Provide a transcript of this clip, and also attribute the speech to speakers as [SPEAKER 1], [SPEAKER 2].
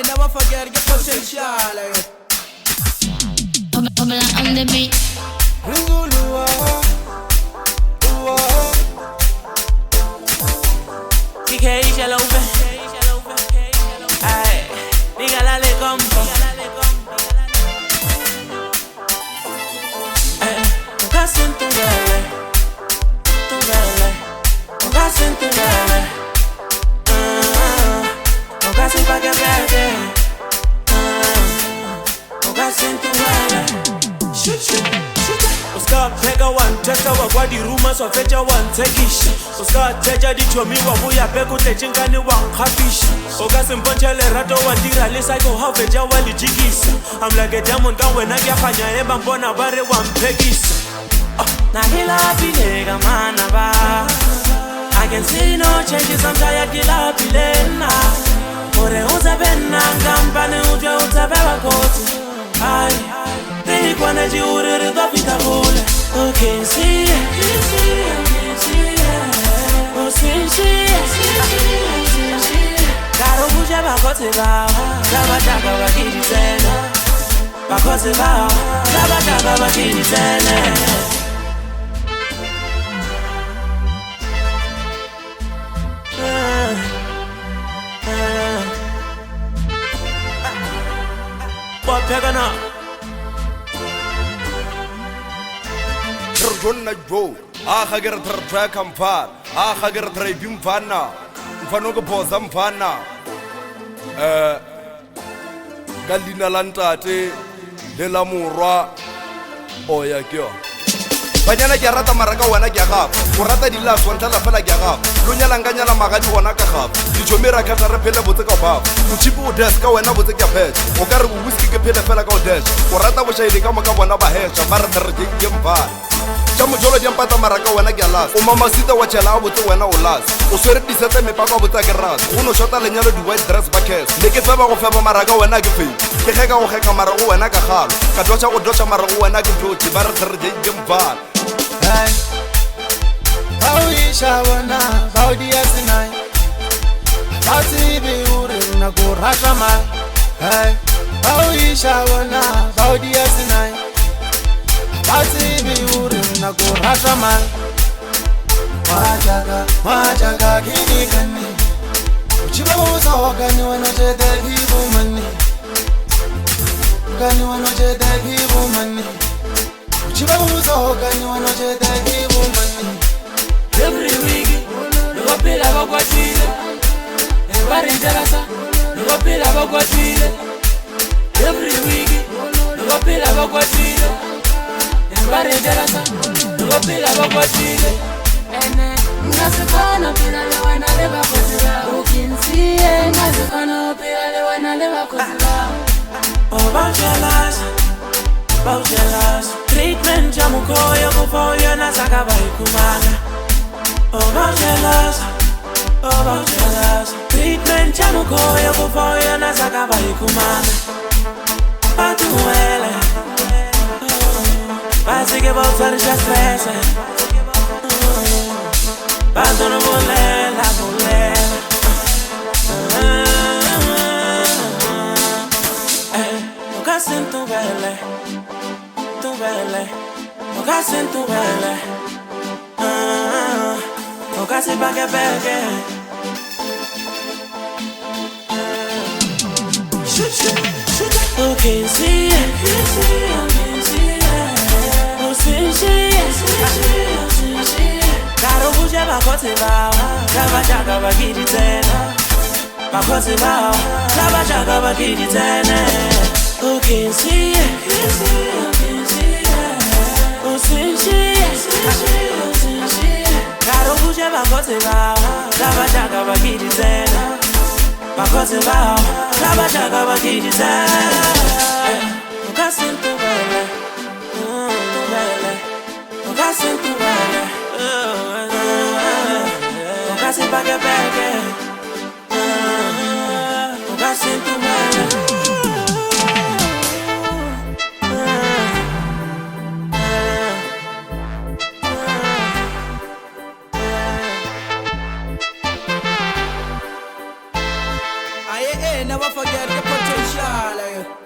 [SPEAKER 1] never forget your potential.
[SPEAKER 2] Phobla on the beat.
[SPEAKER 1] Zulu,
[SPEAKER 3] kaycherlow, ay, dígale compa. Toca sin tu vele, toca sin tu vele, toca sin pa' que pegue, toca sin tu vele. Uska pega one testa wa di rumors of fecha one tekish. Uska teja di chomi wa buya peku techingani wa khafish. Oka simponchele rato wa tira le psycho how fecha wa lijigisa. I'm like a diamond kan wena kya khanya eba mbona bare wa mpegisa. Na kila pilega mana ba. I can see no changes, I'm tired kila pilena. Ore uzabena ngampane uje utabeba koti. Ay Kwana jiure da fita bole. Okay, Nsiye, Karo buja bakote ba, Zabadaka bakiri tene. Bakote ba, Zabadaka bakiri tene. What pegana?
[SPEAKER 4] Jonna jo khager tra kamfar khager tribe mfana mfanokubhoza mfana galina lantate le la morwa oya kyo banyana ke rata maraka wana ke ga go rata di la swanta la fela ke ga lo nyalanganya la magadi wana ka ga di jomera ka tara phela botse ka ba go chipo desk ka wena botse ka phet o ka re go whisky ke phela fela ka o dash go rata bo shaile ka mo ka bona ba hetsha ba re re ke mfana Chamo jolo di ampata maraka wena ke alas o mama sita wa chela botse wena o las o swere disete me pa ka botse ke ras o no shota lenyalo di white dress bucket le ke feba go feba maraka wena ke fe ke kheka go kheka mara go wena ka galo ka docha mara go wena ke doti ba re re ke mfana
[SPEAKER 1] hey Bawisha wana baudi asinai Bati bi ure na go rashama hey Bawisha wana baudi asinai Bati bi ure na go rashama Majaga kini kani Uchiba uso kani wano jete hibu mani Kani wano jete hibu mani Uchiba uso kani wano jete hibu mani
[SPEAKER 3] Every week, nuko pila bakwatile. Ebari njerasa, nuko pila bakwatile. Every week, nuko pila bakwatile. Ebari njerasa, nuko pila bakwatile.
[SPEAKER 2] Ene, ngazifana pila le wena le bakozila. Nsiye, ngazifana pila le wena le bakozila.
[SPEAKER 3] Oh, baujelas. Treatment ya mukoyo kufoyo na saka baikumana. Oh, baujelas. Treatment ya mukoyo kufoyo na saka baikumana. Patuele. Basike baufarisha stress. Pato no bolela. Toca sin tu vele. Toca sin tu vele. Toca sin pa' que pegue. Okay, Nsiye, Karo buja bakote ba, Zabadaka bakiri tene. Bakote ba, Zabadaka bakiri tene. Okay, Nsiye, Karo buja bakote ba, Zabadaka bakiri tene. Bakote ba, Zabadaka bakiri tene. Toka sin tu vele, toka sin tu vele, toka sin pa' que pegue, toka sin tu vele.
[SPEAKER 1] never forget the Inshallah.